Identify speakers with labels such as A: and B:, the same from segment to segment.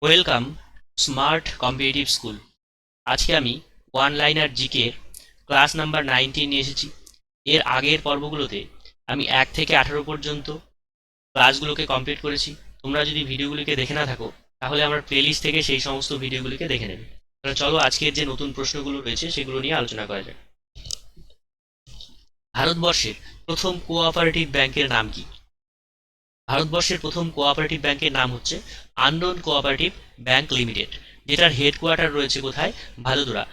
A: Welcome smart competitive school. আজকে আমি one liner GK class number 19 নিয়ে এসেছি। এর আগের পর্বগুলোতে আমি 1 থেকে 18 পর্যন্ত ক্লাসগুলোকে কমপ্লিট করেছি। তোমরা যদি ভিডিওগুলিকে দেখে না থাকো তাহলে আমার প্লেলিস্ট থেকে সেই সমস্ত ভিডিওগুলিকে দেখে নেবে। তাহলে চলো আজকের যে নতুন প্রশ্নগুলো রয়েছে সেগুলো নিয়ে আলোচনা করা যাক। ভারতবর্ষের প্রথম কোঅপারেটিভ ব্যাংকের নাম কি? ভারতবর্ষের প্রথম কোঅপারেটিভ ব্যাংকের নাম হচ্ছে আন্দোলন কোঅপারেটিভ ব্যাংক লিমিটেড, যেটার হেডকোয়ার্টার রয়েছে কোথায়? ভাদোদরা,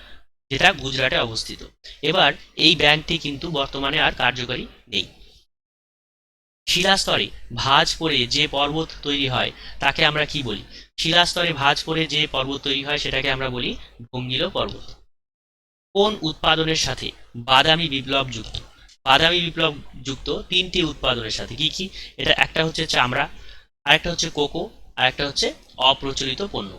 A: যেটা গুজরাটে অবস্থিত। এবার এই ব্যাংকটি কিন্তু বর্তমানে আর কার্যকরী নেই। শিলাস্তরে ভাঁজ পড়ে যে পর্বত তৈরি হয় তাকে আমরা কি বলি? শিলাস্তরে ভাঁজ পড়ে যে পর্বত তৈরি হয় সেটাকে আমরা বলি ভঙ্গিল পর্বত। কোন উৎপাদনের সাথে বাদামি বিপ্লব যুক্ত? বাদামি বিপ্লব যুক্ত 3টি উৎপাদনের সাথে। কি কি? এটা একটা হচ্ছে চামড়া, আরেকটা হচ্ছে কোকো, আরেকটা হচ্ছে অপ্রচলিত পণ্য।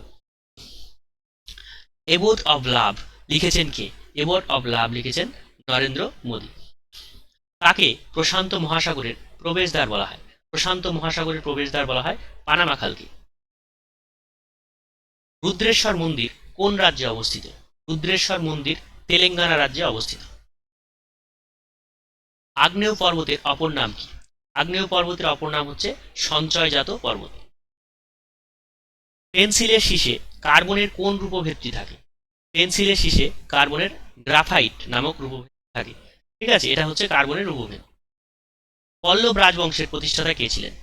A: এবোর্ড অব লাভ লিখেছেন কে? এবোর্ড অব লাভ লিখেছেন নরেন্দ্র মোদী। তাকে প্রশান্ত মহাসাগরের প্রবেশদ্বার বলা হয়? প্রশান্ত মহাসাগরের প্রবেশদ্বার বলা হয় পানামা খালকে। রুদ্রেশ্বর মন্দির কোন রাজ্যে অবস্থিত? রুদ্রেশ্বর মন্দির তেলেঙ্গানা রাজ্যে অবস্থিত। আগ্নেয় পর্বতের অপর নাম কি? আগ্নেয় পর্বতের অপর নাম হচ্ছে সঞ্চয়জাত পর্বত। পেন্সিলের শীষে কার্বনের কোন রূপভেদটি থাকে? পেন্সিলের শীষে কার্বনের গ্রাফাইট নামক রূপভেদ থাকে। ঠিক আছে, এটা হচ্ছে কার্বনের রূপভেদ। পল্লব রাজবংশের প্রতিষ্ঠাতা কে ছিলেন?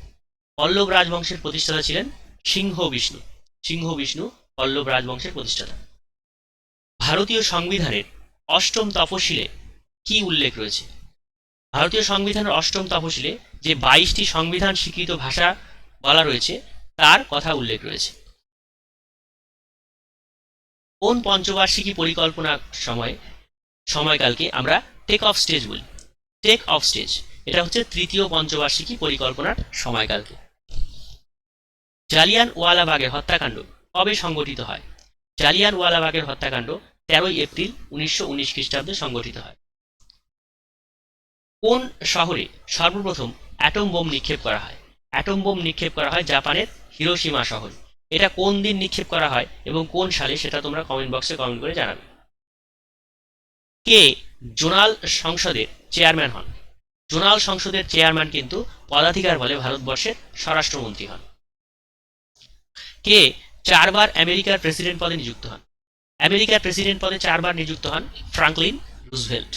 A: পল্লব রাজবংশের প্রতিষ্ঠাতা ছিলেন সিংহ বিষ্ণু। সিংহ বিষ্ণু পল্লব রাজবংশের প্রতিষ্ঠাতা। ভারতীয় সংবিধানের অষ্টম তফসিলে কি উল্লেখ রয়েছে? ভারতীয় সংবিধানের অষ্টম তফসিলে যে 22টি সংবিধান স্বীকৃত ভাষা বলা রয়েছে তার কথা উল্লেখ রয়েছে। কোন পঞ্চবার্ষিকী পরিকল্পনার সময়কালকে আমরা টেক অফ স্টেজ বলি? টেক অফ স্টেজ এটা হচ্ছে তৃতীয় পঞ্চবার্ষিকী পরিকল্পনার সময়কালকে। জালিয়ানওয়ালাবাগের হত্যাকাণ্ড কবে সংগঠিত হয়? জালিয়ানওয়ালাবাগের হত্যাকাণ্ড 13 এপ্রিল 1919 খ্রিস্টাব্দে সংগঠিত হয়। কোন শহরে সর্বপ্রথম অ্যাটম বোম নিক্ষেপ করা হয়? অ্যাটম বোম নিক্ষেপ করা হয় জাপানের হিরোশিমা শহরে। এটা কোন দিন নিক্ষেপ করা হয় এবং কোন সালে সেটা তোমরা কমেন্ট বক্সে কমেন্ট করে জানাবে। কে জোনাল সংসদের চেয়ারম্যান হন? জোনাল সংসদের চেয়ারম্যান কিন্তু পদাধিকার বলে ভারতবর্ষের স্বরাষ্ট্রমন্ত্রী হন। কে 4বার আমেরিকার প্রেসিডেন্ট পদে নিযুক্ত হন? আমেরিকার প্রেসিডেন্ট পদে 4বার নিযুক্ত হন ফ্রাঙ্কলিন রুজভেল্ট।